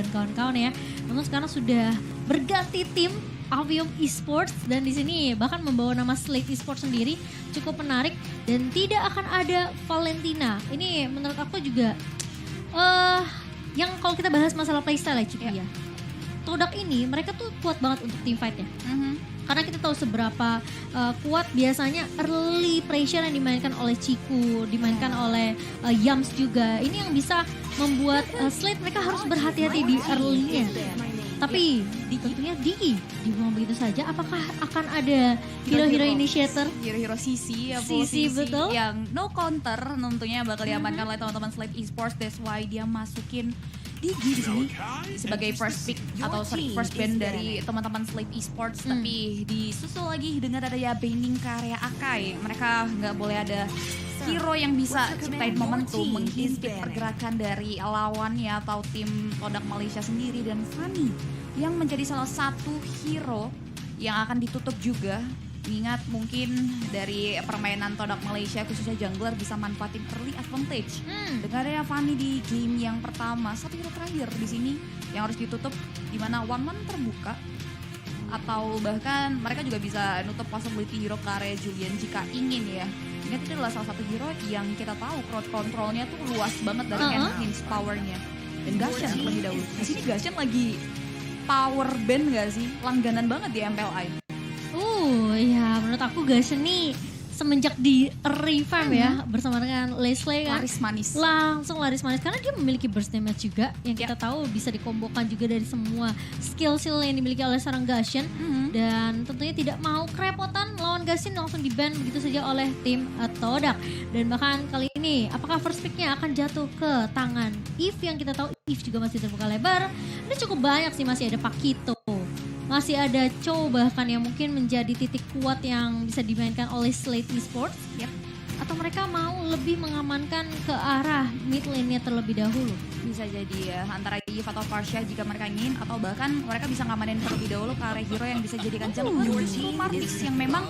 kawan-kawan ya. Namun sekarang sudah berganti tim Avium Esports dan di sini bahkan membawa nama Slate Esports sendiri cukup menarik dan tidak akan ada Valentina. Ini menurut aku juga yang kalau kita bahas masalah playstyle ya Cipi ya. Todak ini mereka tuh kuat banget untuk team fight-nya. Karena kita tahu seberapa kuat biasanya early pressure yang dimainkan oleh Ciku, dimainkan oleh Yams juga. Ini yang bisa membuat Slate mereka harus berhati-hati di early-nya. Tapi tentunya dibuang begitu saja. Apakah akan ada hero-hero initiator? Hero-hero CC ya, CC betul. Yang no counter tentunya bakal diamankan oleh teman-teman Slate Esports. That's why dia masukin Digi di sini sebagai first pick atau first band dari teman-teman Slate Esports. Tapi disusul lagi dengan adanya banning ke area Akai. Mereka nggak boleh ada hero yang bisa ciptain momentum, menghimpit pergerakan dari lawannya atau tim Todak Malaysia sendiri. Dan Fanny yang menjadi salah satu hero yang akan ditutup juga. Ingat mungkin dari permainan Todak Malaysia khususnya jungler bisa manfaatin early advantage. Dengan ada Fanny di game yang pertama, satu hero terakhir di sini yang harus ditutup, dimana one terbuka. Atau bahkan mereka juga bisa nutup possibility hero ke area Julian jika ingin ya. Ingat itu adalah salah satu hero yang kita tahu crowd controlnya tuh luas banget dari enhance powernya. Dan Gashan lebih dahulu. Di sini Gashan lagi power band gak sih? Langganan banget di MPLI. Ya menurut aku Gashan nih semenjak di revamp ya bersama dengan Leslie kan laris manis. Langsung laris manis karena dia memiliki burst damage juga yang kita tahu bisa dikombokan juga dari semua skill yang dimiliki oleh seorang Gashan. Dan tentunya tidak mau kerepotan lawan Gashan langsung di-ban begitu saja oleh tim Todak. Dan bahkan kali ini apakah first picknya akan jatuh ke tangan Eve yang kita tahu Eve juga masih terbuka lebar. Ini cukup banyak sih, masih ada Pakito, masih ada Cho bahkan yang mungkin menjadi titik kuat yang bisa dimainkan oleh Slate Esports. Atau mereka mau lebih mengamankan ke arah mid lane-nya terlebih dahulu. Bisa jadi ya antara Eve atau Farsha jika mereka ingin, atau bahkan mereka bisa ngamanin terlebih dahulu ke arah hero yang bisa jadikan jungler Martis yang memang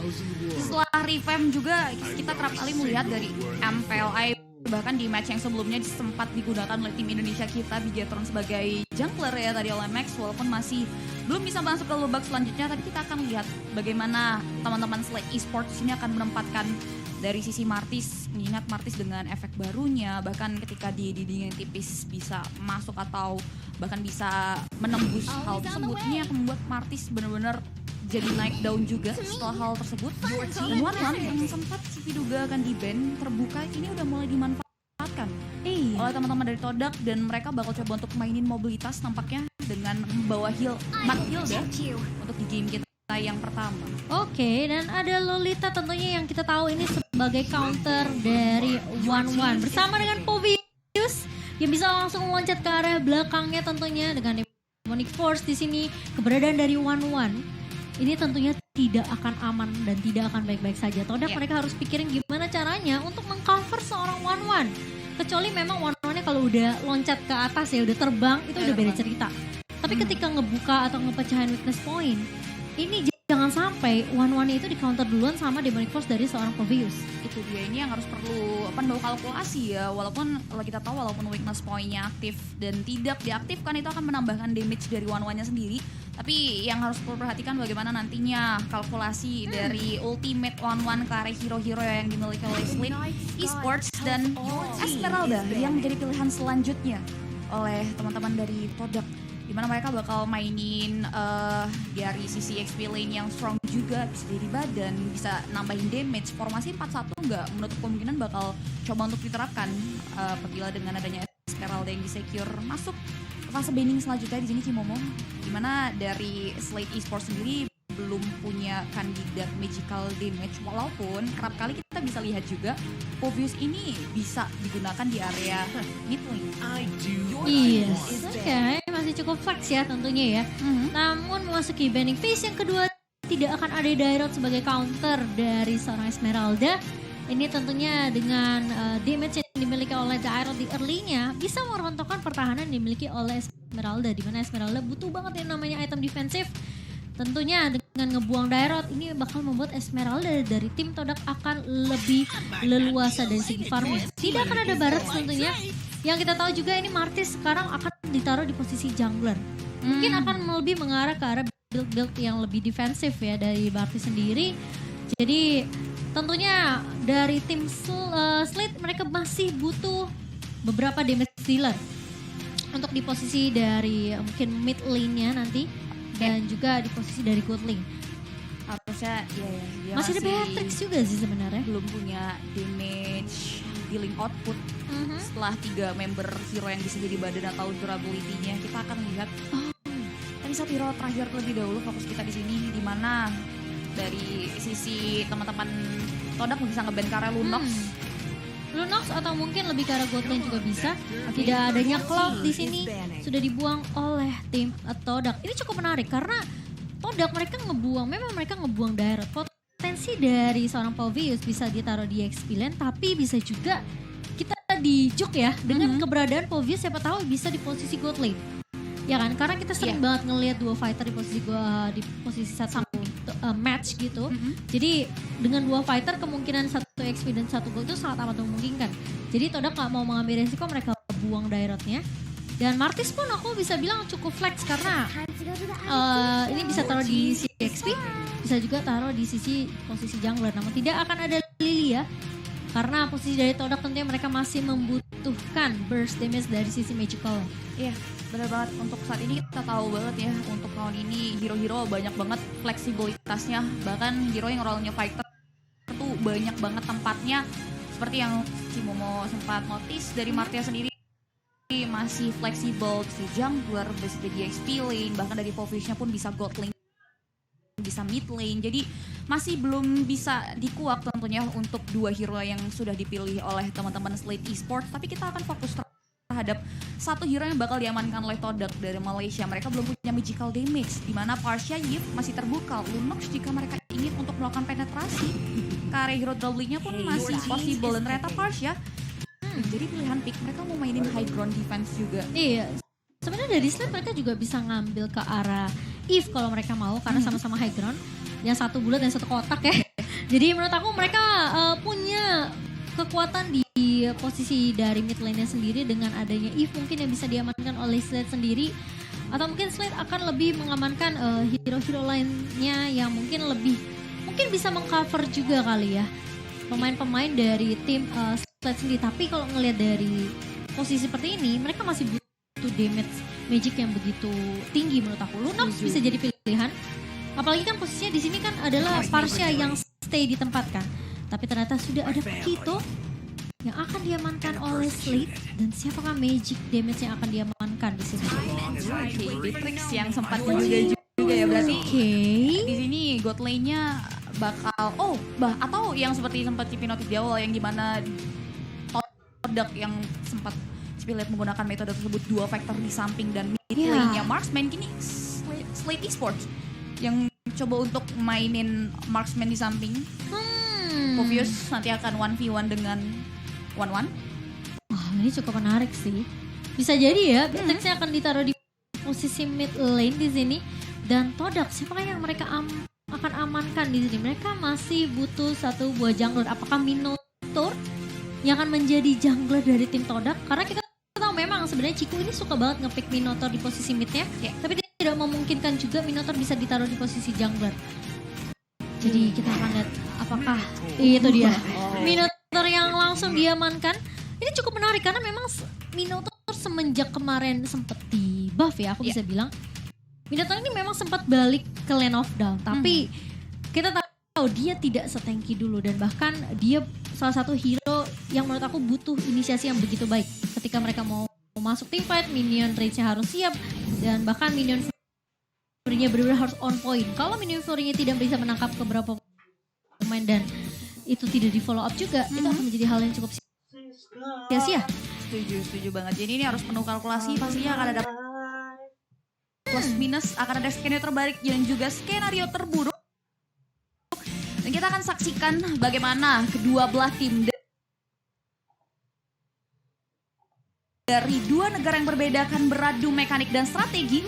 setelah revamp juga kita kerap kali melihat dari MPLI. Bahkan di match yang sebelumnya sempat digunakan oleh tim Indonesia kita Bigetron sebagai jungler ya tadi oleh Max, walaupun masih belum bisa masuk ke babak selanjutnya. Tapi kita akan lihat bagaimana teman-teman Slate Esports ini akan menempatkan dari sisi Martis, mengingat Martis dengan efek barunya, bahkan ketika di dinding yang tipis bisa masuk atau bahkan bisa menembus hal tersebut. Ini akan membuat Martis benar-benar jadi naik daun juga setelah hal tersebut. Dan One yang sempat diduga akan di-ban terbuka ini udah mulai dimanfaatkan oleh teman-teman dari Todak, dan mereka bakal coba untuk mainin mobilitas tampaknya dengan membawa Mark Hilda untuk di game kita yang pertama. Oke, dan ada Lolita tentunya yang kita tahu ini sebagai counter dari One bersama dengan Povius yang bisa langsung loncat ke arah belakangnya tentunya dengan Demonic Force di sini. Keberadaan dari One ini tentunya tidak akan aman dan tidak akan baik-baik saja. Todak mereka harus pikirin gimana caranya untuk mengcover seorang One. Kecuali memang One-nya kalau udah loncat ke atas ya udah terbang itu udah beda cerita. Tapi ketika ngebuka atau ngepecahin weakness point, ini jangan sampai One-nya itu di counter duluan sama Demonic Force dari seorang Povius. Itu dia, ini yang harus perlu kalkulasi ya. Walaupun kalau kita tahu walaupun weakness point-nya aktif dan tidak diaktifkan itu akan menambahkan damage dari One-nya sendiri. Tapi yang harus perlu perhatikan bagaimana nantinya kalkulasi dari ultimate One ke arah hero-hero yang dimiliki oleh Slate Esports dan Esmeralda yang menjadi pilihan selanjutnya oleh teman-teman dari Todak. Dimana mereka bakal mainin dari sisi XP lane yang strong juga, bisa jadi badan, bisa nambahin damage. Formasi 4-1 nggak menutup kemungkinan bakal coba untuk diterapkan apabila dengan adanya Esmeralda yang di-secure masuk ke fase banning selanjutnya di sini Cimomo. Dimana dari Slate Esports sendiri belum punya kandidat magical damage, walaupun kerap kali kita bisa lihat juga Povius ini bisa digunakan di area mid lane. Yes, oke, masih cukup flex ya tentunya ya. Namun memasuki banning phase yang kedua tidak akan ada Dairot sebagai counter dari seorang Esmeralda. Ini tentunya dengan damage yang dimiliki oleh Dairot di early-nya bisa merontokkan pertahanan yang dimiliki oleh Esmeralda, di mana Esmeralda butuh banget yang namanya item defensif. Tentunya dengan ngebuang Dairot ini bakal membuat Esmeralda dari tim Todak akan lebih leluasa dari segi farming. Tidak akan ada Barret tentunya. Yang kita tahu juga ini Martis sekarang akan ditaruh di posisi jungler. Mungkin akan lebih mengarah ke arah build-build yang lebih defensif ya dari Barty sendiri. Jadi tentunya dari tim Slate mereka masih butuh beberapa damage dealer untuk di posisi dari mungkin mid lane-nya nanti dan juga di posisi dari god lane. Harusnya dia Masih ada Beatrix juga sih sebenarnya. belum punya damage dealing output. Setelah 3 member hero yang bisa jadi badan atau durability-nya, kita akan lihat tapi saat hero terakhir terlebih dahulu. Fokus kita di sini, di mana dari sisi teman-teman Todak bisa nge-ban karya Lunox. Lunox atau mungkin lebih ke arah god lane juga bisa. Tidak adanya Cloud di sini sudah dibuang oleh tim Todak. Ini cukup menarik karena Todak mereka ngebuang direct. Potensi dari seorang Pauvius bisa ditaruh di XP lane, tapi bisa juga kita dijuk ya dengan keberadaan Pauvius, siapa tahu bisa di posisi god lane. Ya kan, karena kita sering banget ngelihat dua fighter di posisi satu match gitu. Jadi dengan dua fighter kemungkinan satu XP dan satu gold itu sangat amat memungkinkan. Jadi Todak gak mau mengambil resiko, mereka buang directnya. Dan Martis pun aku bisa bilang cukup flex karena ini bisa taruh di sisi XP, bisa juga taruh di posisi jungler. Namun tidak akan ada Lilia karena posisi dari Todak tentunya mereka masih membutuhkan burst damage dari sisi magical. Iya, benar banget. Untuk saat ini kita tahu banget ya, untuk tahun ini hero-hero banyak banget fleksibilitasnya. Bahkan hero yang role-nya fighter tuh banyak banget tempatnya. Seperti yang Cimomo sempat notice dari Martia sendiri, masih fleksibel, bisa jungler, bisa jadi XP lane, bahkan dari Pauvius-nya pun bisa god lane, bisa mid lane. Jadi masih belum bisa dikuak tentunya untuk 2 hero yang sudah dipilih oleh teman-teman Slate Esports. Tapi kita akan fokus terhadap satu hero yang bakal diamankan oleh Todak dari Malaysia. Mereka belum punya magical damage, di mana Parsia Yip masih terbuka. Lunox jika mereka ingin untuk melakukan penetrasi ke area hero double-nya pun masih possible. Dan ternyata Parsia jadi pilihan pick, mereka mau mainin high ground defense juga. Iya, sebenarnya dari Slate mereka juga bisa ngambil ke arah Eve kalau mereka mau, karena sama-sama high ground. Yang satu bulat dan satu kotak ya. Jadi menurut aku mereka punya kekuatan di posisi dari mid lane-nya sendiri. Dengan adanya Eve mungkin yang bisa diamankan oleh Slate sendiri, atau mungkin Slate akan lebih mengamankan hero-hero lainnya yang mungkin bisa mengcover juga kali ya pemain-pemain dari tim Slate sendiri. Tapi kalau ngelihat dari posisi seperti ini, mereka masih butuh damage magic yang begitu tinggi menurut aku. Lunox bisa jadi pilihan, apalagi kan posisinya di sini kan adalah Parsia yang stay di tempat kan. Tapi ternyata sudah ada Pakito yang akan diamankan oleh Slate, dan siapakah magic damage yang akan diamankan di sini? Beatrix yang sempat juga ya berarti. Di sini god lane-nya bakal atau yang seperti sempat Cipi notice di awal, yang dimana Todak yang sempat Cipi lihat menggunakan metode tersebut, 2 factor di samping dan mid lane-nya Marksman. Kini Slate Esports yang coba untuk mainin Marksman di samping. Pauvius nanti akan 1v1 dengan 1-1. Wah, ini cukup menarik sih. Bisa jadi ya Beatrixnya akan ditaruh di posisi mid lane di sini, dan Todak siapa yang mereka akan amankan di sini? Mereka masih butuh satu buah jungler. Apakah Minotaur yang akan menjadi jungler dari tim Todak? Karena kita tahu memang sebenarnya Ciku ini suka banget nge-pick Minotaur di posisi midnya, tapi tidak memungkinkan juga Minotaur bisa ditaruh di posisi jungler. Jadi kita akan lihat apakah itu dia Minotaur yang langsung diamankan. Ini cukup menarik karena memang Minotaur semenjak kemarin sempat di buff ya, aku bisa bilang Minotaur ini memang sempat balik ke Land of Down, tapi kita tahu dia tidak setangki dulu, dan bahkan dia salah satu hero yang menurut aku butuh inisiasi yang begitu baik. Ketika mereka mau masuk team fight, minion range-nya harus siap, dan bahkan minion fury-nya benar-benar harus on point. Kalau minion fury-nya tidak bisa menangkap beberapa pemain dan itu tidak di follow up juga, itu akan menjadi hal yang cukup sia-sia. Setuju banget. Jadi ini harus penuh kalkulasi, pastinya akan ada plus minus, akan ada skenario terbaik dan juga skenario terburuk. Dan kita akan saksikan bagaimana kedua belah tim dari 2 negara yang berbeda akan beradu mekanik dan strategi.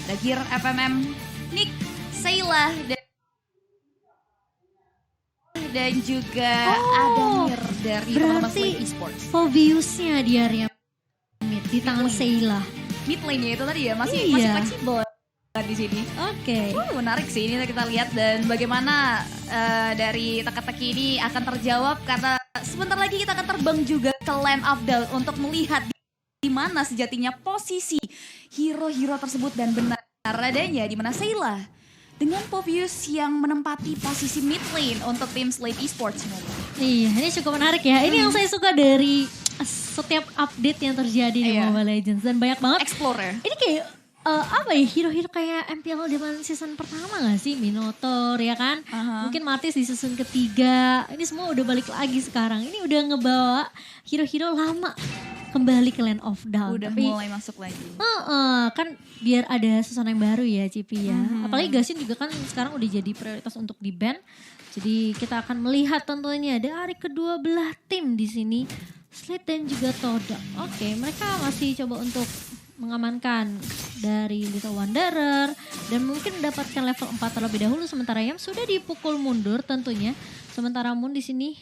Dagir FMM, Nick, Sayla, dan juga Adamir dari teman-teman Slate Esports. Pauvius-nya dia yang di tangan Sheila. Mid lane-nya itu tadi ya masih fleksibel di sini. Oke. Menarik sih ini kita lihat dan bagaimana dari teka-teki ini akan terjawab karena sebentar lagi kita akan terbang juga ke Land of Doubt untuk melihat di mana sejatinya posisi hero-hero tersebut dan benar adanya di mana Sheila dengan Povius yang menempati posisi mid lane untuk tim Slate Esports. Iya, ini cukup menarik ya. Ini yang saya suka dari setiap update yang terjadi di Mobile Legends dan banyak banget. Explorer. Ini kayak apa ya, hero-hero kayak MPL zaman season pertama gak sih? Minotaur ya kan? Mungkin Martis di season ketiga. Ini semua udah balik lagi sekarang. Ini udah ngebawa hero-hero lama kembali ke Land of Doubt. Udah tapi, mulai masuk lagi. Kan biar ada suasana yang baru ya Cipi ya. Apalagi Gassin juga kan sekarang udah jadi prioritas untuk di ban. Jadi kita akan melihat tentunya dari kedua belah tim di sini. Slate dan juga Todak. Oke, mereka masih coba untuk mengamankan dari Little Wanderer dan mungkin mendapatkan level 4 terlebih dahulu, sementara Yam sudah dipukul mundur tentunya. Sementara Moon di sini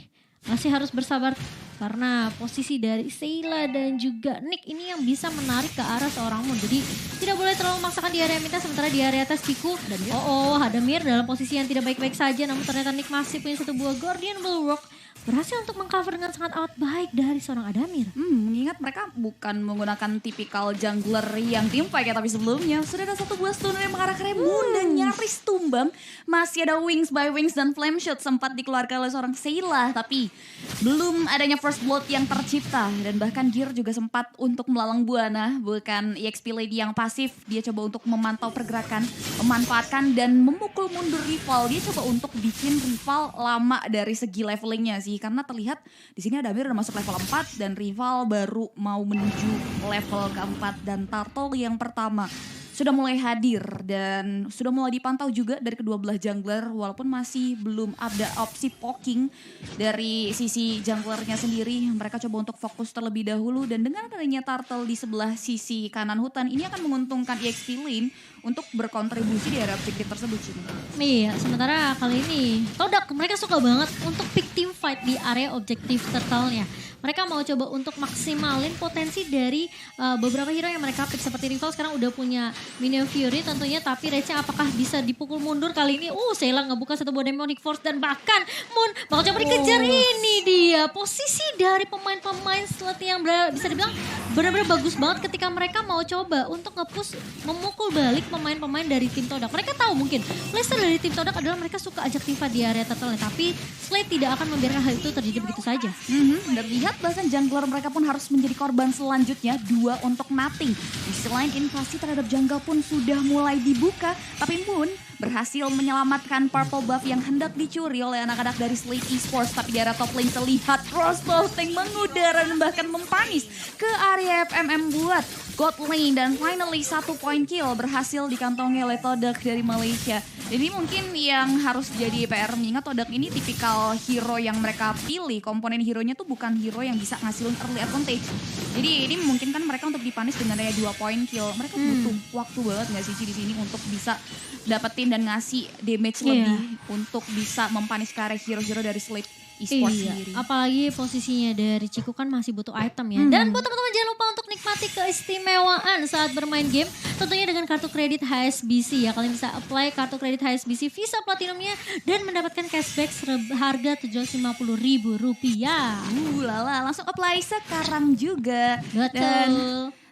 masih harus bersabar karena posisi dari Sheila dan juga Nick ini yang bisa menarik ke arah seorang Moon. Jadi tidak boleh terlalu memaksakan di area minta, sementara di area atas Ciku. Hadamir dalam posisi yang tidak baik-baik saja, namun ternyata Nick masih punya satu buah Guardian Bulwark. Berhasil untuk mengcover dengan sangat amat baik dari seorang Adamir. Mengingat mereka bukan menggunakan tipikal jungler yang teamfight ya, tapi sebelumnya sudah ada satu buah stunner yang mengarah ke Moon dan nyaris tumbang. Masih ada Wings by Wings dan Flame Shot sempat dikeluarkan oleh seorang Sheila, tapi belum adanya First Blood yang tercipta. Dan bahkan Gear juga sempat untuk melalang buana, bukan EXP Lady yang pasif. Dia coba untuk memantau pergerakan, memanfaatkan dan memukul mundur rival. Dia coba untuk bikin rival lama dari segi levelingnya sih. Karena terlihat di sini Adamir udah masuk level 4 dan rival baru mau menuju level keempat dan Turtle yang pertama sudah mulai hadir dan sudah mulai dipantau juga dari kedua belah jungler walaupun masih belum ada opsi poking dari sisi junglernya sendiri. Mereka coba untuk fokus terlebih dahulu dan dengan adanya Turtle di sebelah sisi kanan hutan ini akan menguntungkan EXP Lane untuk berkontribusi di area objektif tersebut. Iya, sementara kali ini Todak mereka suka banget untuk pick team fight di area objektif turtle-nya. Mereka mau coba untuk maksimalin potensi dari beberapa hero yang mereka pick, seperti rival sekarang udah punya Minion Fury tentunya, tapi Recha apakah bisa dipukul mundur kali ini? Sheila ngebuka satu buah Demonic Force dan bahkan Moon bakal coba dikejar. Ini dia posisi dari pemain-pemain Slate yang bisa dibilang benar-benar bagus banget ketika mereka mau coba untuk nge-push memukul balik pemain-pemain dari tim Todak. Mereka tahu mungkin playstyle dari tim Todak adalah mereka suka ajak Tifa di area turtle, tapi Slate tidak akan membiarkan hal itu terjadi begitu saja. Dan lihat bahkan jungler mereka pun harus menjadi korban selanjutnya, 2 untuk nothing. Di sisi lain invasi terhadap jungle pun sudah mulai dibuka, tapi Moon berhasil menyelamatkan purple buff yang hendak dicuri oleh anak-anak dari Slate Esports. Tapi di arah top lane terlihat crossbow tank mengudara dan bahkan mempanis ke area FMM buat God lane. Dan finally 1 point kill berhasil dikantongi oleh Todak dari Malaysia. Jadi mungkin yang harus jadi PR, mengingat Todak ini tipikal hero yang mereka pilih. Komponen hero-nya tuh bukan hero yang bisa ngasilin early advantage. Jadi ini memungkinkan mereka untuk dipanis dengan daya 2 point kill. Mereka butuh waktu banget gak sih di sini untuk bisa dapetin dan ngasih damage lebih untuk bisa mempanis ke arah hero-hero dari Slate Esports sendiri. Apalagi posisinya dari Ciku kan masih butuh item ya. Dan buat teman-teman jangan lupa untuk nikmati keistimewaan saat bermain game. Tentunya dengan kartu kredit HSBC ya. Kalian bisa apply kartu kredit HSBC Visa Platinumnya dan mendapatkan cashback harga Rp750.000. Lala, langsung apply sekarang juga. Betul. Dan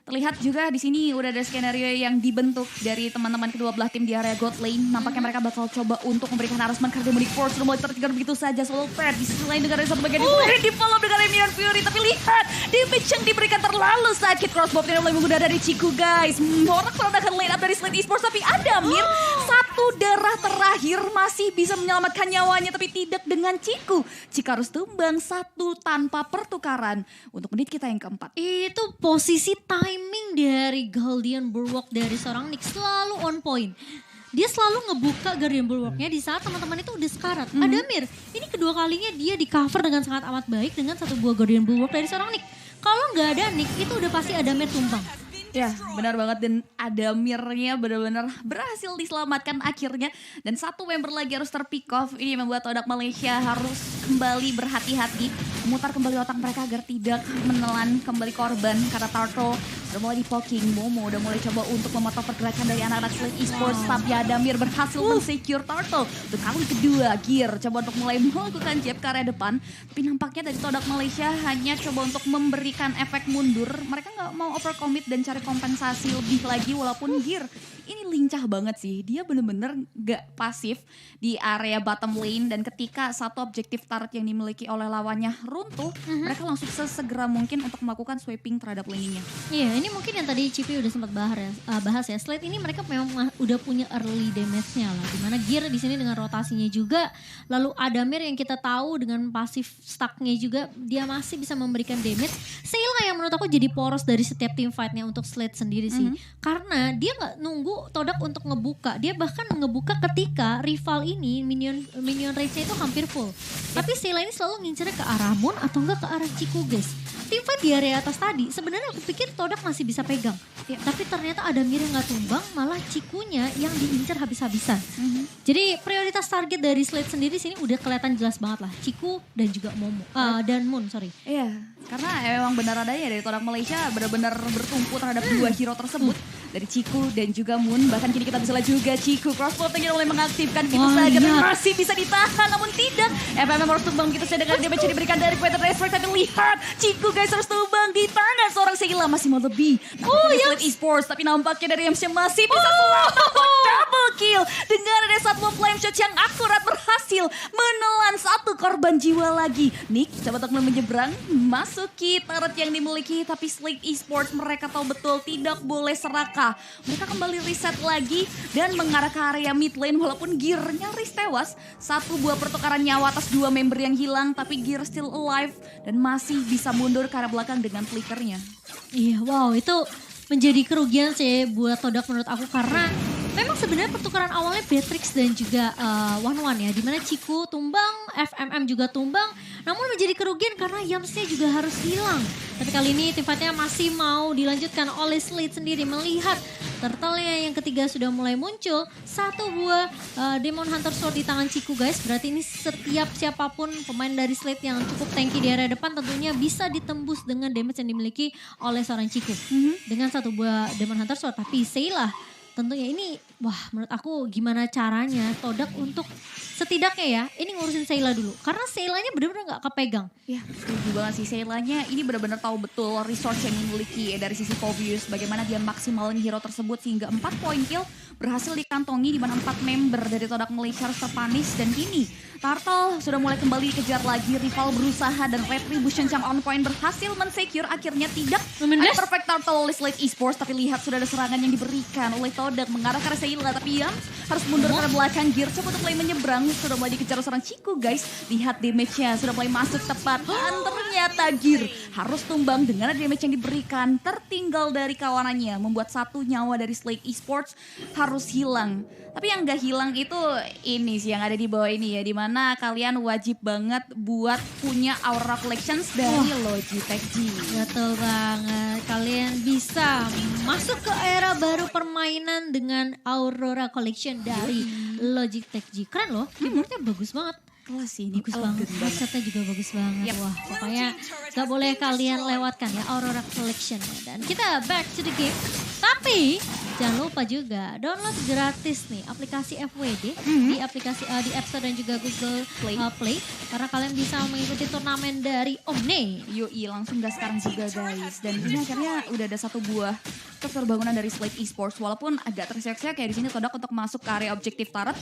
terlihat juga di sini udah ada skenario yang dibentuk dari teman-teman kedua belah tim di area God lane. Nampaknya mereka bakal coba untuk memberikan harassment ke Demonic Force. Sudah mulai tertinggal begitu saja. Solo Pad di sisi lain dengan satu bagian di follow dengan Minion Fury. Tapi lihat damage yang diberikan terlalu sakit. Crossbow tidak mulai mengudara dari Ciku guys. Orang akan lane up dari Slate Esports. Tapi Adamir satu darah terakhir masih bisa menyelamatkan nyawanya. Tapi tidak dengan Ciku. Ciku harus tumbang 1 tanpa pertukaran untuk menit kita yang keempat. Itu posisi timing dari Guardian Bulwark dari seorang Nick selalu on point. Dia selalu ngebuka Guardian Bulwark-nya di saat teman-teman itu udah sekarat. Adamir, ini kedua kalinya dia di cover dengan sangat amat baik dengan satu buah Guardian Bulwark dari seorang Nick. Kalau nggak ada Nick, itu udah pasti Adamir tumbang. Ya benar banget, dan Adamirnya benar-benar berhasil diselamatkan akhirnya. Dan satu member lagi harus terpick off. Ini membuat Todak Malaysia harus kembali berhati-hati. Memutar kembali otak mereka agar tidak menelan kembali korban. Karena Turtle udah mulai di poking, Momo udah mulai coba untuk memotong pergerakan dari anak-anak Slate Esports, tapi Adamir berhasil men-secure Turtle. Untuk kali kedua, Gear coba untuk mulai melakukan jab ke area depan, tapi nampaknya dari Todak Malaysia hanya coba untuk memberikan efek mundur. Mereka nggak mau overcommit dan cari kompensasi lebih lagi, walaupun Gear ini lincah banget sih. Dia bener-bener gak pasif di area bottom lane, dan ketika satu objektif turret yang dimiliki oleh lawannya runtuh, mereka langsung sesegera mungkin untuk melakukan sweeping terhadap lane-nya. Iya, ini mungkin yang tadi Cipi udah sempat bahas ya. Slate ini mereka memang udah punya early damage-nya lah. Dimana Gear di sini dengan rotasinya juga, lalu Adamir yang kita tahu dengan pasif stack-nya juga dia masih bisa memberikan damage. Sayla yang menurut aku jadi poros dari setiap team fight-nya untuk Slate sendiri sih. Karena dia nggak nunggu Todak untuk ngebuka, dia bahkan ngebuka ketika rival ini minion range-nya itu hampir full. Tapi Sayla ini selalu ngincernya ke arah Moon atau enggak ke arah Chiku guys. Tim fight di area atas tadi sebenarnya aku pikir Todak masih bisa pegang. Tapi ternyata Adamir yang gak tumbang, malah Cikunya yang diincar habis-habisan. Jadi prioritas target dari Slate sendiri sini udah kelihatan jelas banget lah. Ciku dan juga Momo, dan Moon sorry. Iya, karena memang benar adanya dari Todak Malaysia benar-benar bertumpu terhadap dua hero tersebut. Dari Ciku dan juga Moon, bahkan kini kita bisa lihat juga Ciku crossbow-nya mulai mengaktifkan gitu saja, dan masih bisa ditahan, namun tidak. FMM harus tumbang gitu saja dengan damage yang diberikan dari Quantum Respect, tapi lihat Ciku guys harus tumbang di tangan seorang Sayla, masih mau lebih. Slate Esports, tapi nampaknya dari MC masih bisa double kill dengan ada satu flame shot yang akurat berhasil menelan satu korban jiwa lagi. Nick coba untuk menyeberang, masuki turret yang dimiliki, tapi Slate Esports mereka tahu betul tidak boleh serakah. Mereka kembali reset lagi dan mengarah ke area mid lane, walaupun Gear nyaris tewas. Satu buah pertukaran nyawa atas dua member yang hilang, tapi Gear still alive dan masih bisa mundur ke arah belakang dengan flickernya. Iya, wow, itu menjadi kerugian sih buat Todak menurut aku, karena memang sebenarnya pertukaran awalnya Beatrix dan juga One ya, dimana Ciku tumbang, FMM juga tumbang, namun menjadi kerugian karena Yamsnya juga harus hilang. Tapi kali ini tim fight-nya masih mau dilanjutkan oleh Slate sendiri, melihat turtle-nya yang ketiga sudah mulai muncul, satu buah Demon Hunter Sword di tangan Ciku guys. Berarti ini setiap siapapun pemain dari Slate yang cukup tanky di area depan tentunya bisa ditembus dengan damage yang dimiliki oleh seorang Ciku. Dengan satu buah Demon Hunter Sword, tapi Sayla tentunya ini, wah menurut aku gimana caranya Todak untuk setidaknya ya ini ngurusin Sayla dulu. Karena Saylanya benar-benar gak kepegang. Ya setuju banget sih, Saylanya ini benar-benar tahu betul resource yang dimiliki dari sisi Phobius. Bagaimana dia maksimalin hero tersebut sehingga 4 poin kill berhasil dikantongi, di mana 4 member dari Todak Malaysia harus terpanis. Dan kini Turtle sudah mulai kembali dikejar lagi, rival berusaha dan Retribution jump on point berhasil men-secure, akhirnya tidak ada perfect Turtle oleh Slate Esports. Tapi lihat sudah ada serangan yang diberikan oleh Todak mengarah ke Sayla, tapi yang harus mundur ke belakang. Gear coba untuk mulai menyeberang, sudah mulai dikejar seorang Ciku guys. Lihat damage-nya sudah mulai masuk tepat, dan ternyata Gear harus tumbang dengan damage yang diberikan. Tertinggal dari kawanannya, membuat satu nyawa dari Slate Esports harus hilang. Tapi yang gak hilang itu ini sih yang ada di bawah ini ya, dimana kalian wajib banget buat punya Aurora Collections dari Logitech G. Betul banget, kalian bisa masuk ke era baru permainan dengan Aurora Collection dari Logitech G. Keren loh, keyboardnya bagus banget. Kelas sih, ini bagus banget, headsetnya juga bagus banget. Wah, pokoknya gak boleh kalian lewatkan ya Aurora Collection. Dan kita back to the game. Tapi jangan lupa juga download gratis nih aplikasi FWD di aplikasi di App Store dan juga Google Play, karena kalian bisa mengikuti turnamen dari Omne. Yoi, langsung gas sekarang juga guys. Dan ini akhirnya udah ada satu buah bangunan dari Slate Esports, walaupun agak terseok-seok kayak di sini Todak untuk masuk ke area objektif turret.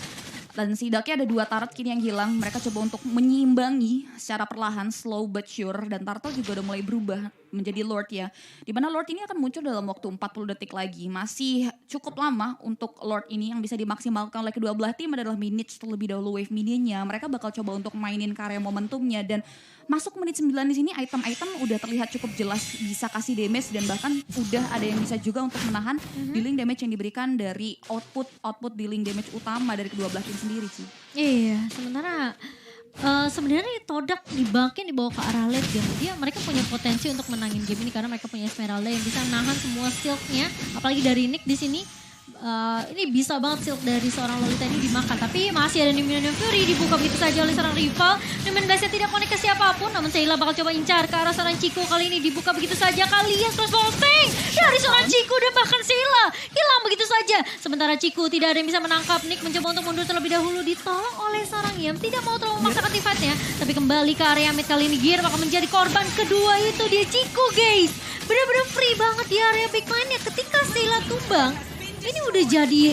Dan setidaknya ada 2 turret kini yang hilang. Mereka coba untuk menyeimbangi secara perlahan, slow but sure. Dan Turtle juga udah mulai berubah menjadi Lord ya. Dimana Lord ini akan muncul dalam waktu 40 detik lagi. Masih cukup lama untuk Lord ini, yang bisa dimaksimalkan oleh kedua belah tim adalah minutes terlebih dahulu wave minionnya. Mereka bakal coba untuk mainin karya momentumnya, dan masuk menit 9 di sini item-item udah terlihat cukup jelas bisa kasih damage, dan bahkan udah ada yang bisa juga untuk menahan dealing damage yang diberikan dari output dealing damage utama dari kedua belah tim sendiri sih. Iya, sementara sebenarnya Todak dibawa ke arah late game. Mereka punya potensi untuk menangin game ini karena mereka punya Esmeralda yang bisa nahan semua skillnya, apalagi dari Nick di sini. ini bisa banget shield dari seorang Lolita ini dimakan. Tapi masih ada Minion Fury dibuka begitu saja oleh seorang rival. Namun guysnya tidak connect ke siapapun. Namun Sheila bakal coba incar ke arah seorang Chico. Kali ini dibuka begitu saja. Kalian terus posting dari seorang Chico dan bahkan Sheila hilang begitu saja. Sementara Chico tidak ada yang bisa menangkap. Nick mencoba untuk mundur terlebih dahulu. Ditolong oleh seorang Yam. Tidak mau terlalu memaksakan teamfight-nya. Tapi kembali ke area mid kali ini. Gear bakal menjadi korban kedua itu dia Chico guys. Benar-benar free banget di area big mine-nya. Ketika Sheila tumbang, ini udah jadi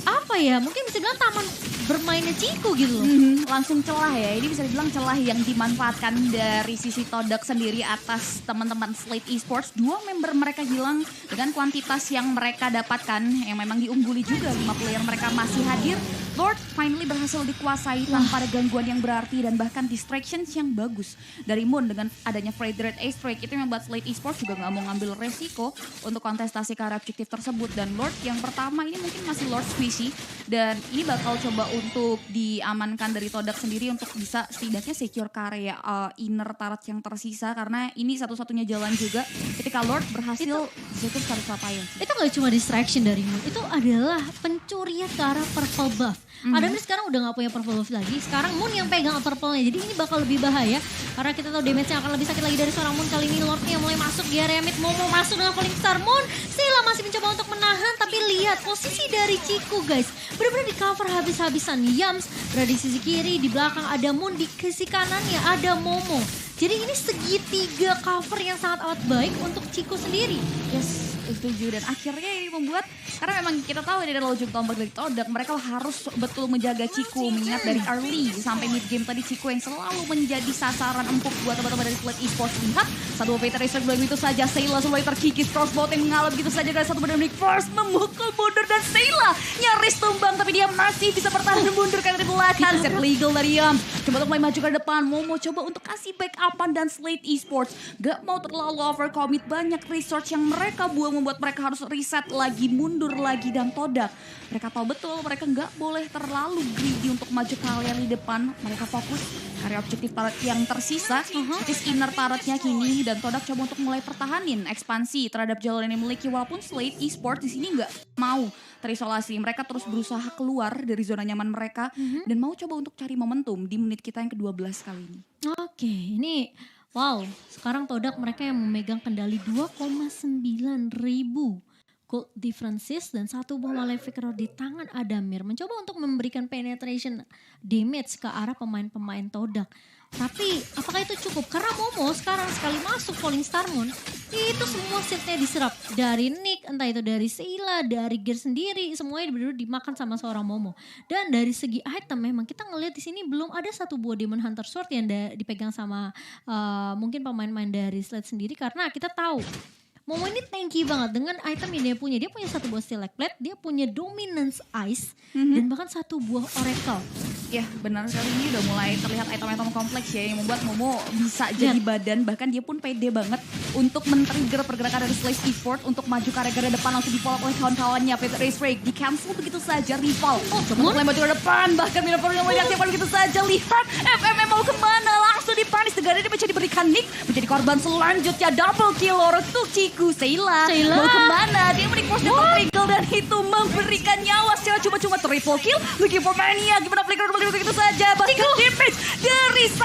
apa ya? Mungkin bisa bilang taman bermainnya Chico gitu loh. Langsung celah ya. Ini bisa dibilang celah yang dimanfaatkan dari sisi Todak sendiri atas teman-teman Slate Esports. 2 member mereka hilang dengan kuantitas yang mereka dapatkan yang memang diungguli juga. 5 player mereka masih hadir. Lord finally berhasil dikuasai tanpa ada gangguan yang berarti dan bahkan distractions yang bagus dari Moon dengan adanya Frederick A-Strike. Itu yang membuat Slate Esports juga nggak mau ngambil resiko untuk kontestasi ke arah objektif tersebut. Dan Lord yang pertama ini mungkin masih Lord Squishy dan ini bakal coba untuk diamankan dari Todak sendiri untuk bisa setidaknya secure ke area inner turret yang tersisa karena ini satu-satunya jalan juga ketika Lord berhasil secure turret Papaya. Itu gak cuma distraction dari Moon, itu adalah pencurian ke arah purple buff. Adamir sekarang udah gak punya purple buff lagi, sekarang Moon yang pegang purple-nya. Jadi ini bakal lebih bahaya karena kita tahu damage-nya akan lebih sakit lagi dari seorang Moon. Kali ini Lord-nya mulai masuk di area mid, Momo masuk dengan Falling Star. Moon, Sheila masih mencoba untuk menahan tapi lihat posisi dari Chico guys. Benar-benar di cover habis-habisan. Yams berada di sisi kiri, di belakang ada Moon, di sisi kanannya ada Momo. Jadi ini segitiga cover yang sangat amat baik untuk Chico sendiri. Yes, setuju. Dan akhirnya ini membuat, karena memang kita tahu ini adalah ujung tombak dari Todak, mereka harus betul menjaga Chico. Mengingat dari early sampai mid game tadi Chico yang selalu menjadi sasaran empuk buat teman-teman dari Slate Esports. Lihat, satu Peter Racer begitu saja, Sheila mulai terkikis, crossbow yang mengalap begitu saja dari satu benar First memukul mundur dan Sheila nyaris tumbang tapi dia masih bisa bertahan dan mundur karena di belakang. Set legal dari Yam, coba untuk mulai maju ke depan, Momo coba untuk kasih backupan dan Slate Esports gak mau terlalu overcommit, banyak resource yang mereka buang membuat mereka harus reset lagi, mundur lagi. Dan Todak, mereka tahu betul mereka gak boleh terlalu greedy untuk maju ke area di depan. Mereka fokus area objektif turret yang tersisa, which is inner turretnya kini. Dan Todak coba untuk mulai pertahanin ekspansi terhadap jalan yang dimiliki, walaupun Slate Esports di sini gak mau terisolasi. Mereka terus berusaha keluar dari zona nyaman mereka dan mau coba untuk cari momentum di menit kita yang ke-12 kali ini. Oke, ini wow, sekarang Todak mereka yang memegang kendali 2,9 ribu gold differences dan 1 buah Malefic Rod di tangan Adamir. Mencoba untuk memberikan penetration damage ke arah pemain-pemain Todak. Tapi apakah itu cukup? Karena Momo sekarang sekali masuk Falling Star Moon, itu semua setnya diserap. Dari Nick, entah itu dari Sheila, dari Gear sendiri, semuanya benar-benar dimakan sama seorang Momo. Dan dari segi item memang kita ngelihat di sini belum ada 1 buah Demon Hunter Sword yang dipegang sama mungkin pemain-pemain dari Slate sendiri. Karena kita tahu Momo ini tanky banget dengan item yang dia punya. Dia punya 1 buah Select Plate, dia punya Dominance Ice, dan bahkan 1 buah Oracle. Ya benar sekali, ini udah mulai terlihat item-item kompleks ya yang membuat Momo bisa jadi badan. Bahkan dia pun pede banget untuk men-trigger pergerakan dari Slate Esports untuk maju ke area depan, langsung di-follow oleh kawan-kawannya. Peter Race Break di-cancel begitu saja, rival. Coba mulai maju ke depan, bahkan Miracle yang mulai diaktifkan begitu saja. Lihat FMM mau kemana, langsung dipanis. Negara ini menjadi diberikan Nick, menjadi korban selanjutnya. Double kill untuk Chico. Sheila mau kemana, dia menikmati trigger dan itu memberikan nyawa secara cuma-cuma. Triple kill, looking for Mania. Gimana flicker begitu saja, bahkan damage dari 1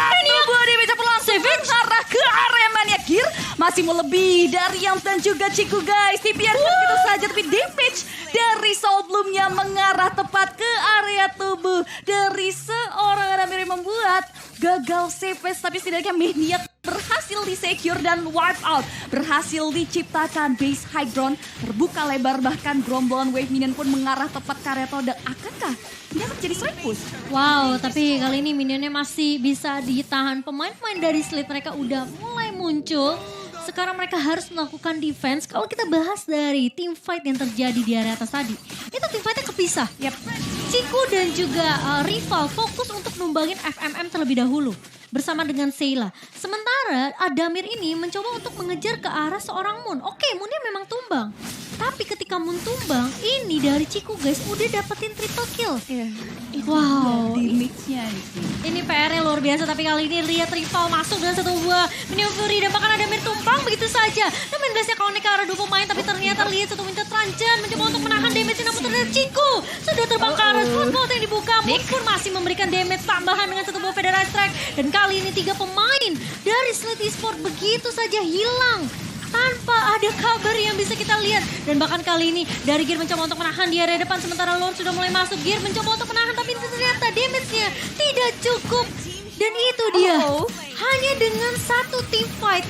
buah damage yang berlangsung mengarah ke area Mania. Gear masih mau lebih dari Yams dan juga Chico guys. Dibiarkan begitu saja, tapi damage dari Soul Bloom-nya mengarah tepat ke area tubuh dari seorang Adamir yang membuat gagal save, tapi setidaknya Mania berhasil di-secure dan wipe out. Berhasil diciptakan base high ground, terbuka lebar, bahkan gerombolan wave minion pun mengarah tepat ke area Todak. Akankah ini akan jadi side push? Wow, tapi kali ini minionnya masih bisa ditahan. Pemain-pemain dari Slate mereka udah mulai muncul. Sekarang mereka harus melakukan defense. Kalau kita bahas dari team fight yang terjadi di area atas tadi, itu team fightnya kepisah. Chico dan juga rival fokus untuk numbangin FMM terlebih dahulu bersama dengan Sheila. Sementara Adamir ini mencoba untuk mengejar ke arah seorang Moon. Oke, Moonnya memang tumbang. Tapi ketika Moon tumbang, ini dari Chico guys udah dapetin triple kill. Wow. Damage-nya ini PR-nya luar biasa, tapi kali ini lihat rival masuk dengan 1 buah Minion Fury dan bahkan Adamir tumbang begitu saja. Dan main gasnya connect ke arah 2 pemain, tapi ternyata lihat satu Winter Tranjan mencoba untuk menahan damage, namun ternyata Chico sudah terbang ke arah spot yang dibuka. Moon pun masih memberikan damage tambahan dengan satu buah Federal Strike. Dan kali ini 3 pemain dari Slate Esports begitu saja hilang tanpa ada kabar yang bisa kita lihat. Dan bahkan kali ini dari Gear mencoba untuk menahan di area depan, sementara Lord sudah mulai masuk. Gear mencoba untuk menahan tapi ternyata damage-nya tidak cukup. Dan itu dia, hanya dengan satu team fight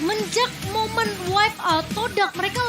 menjak momen wipe out Todak mereka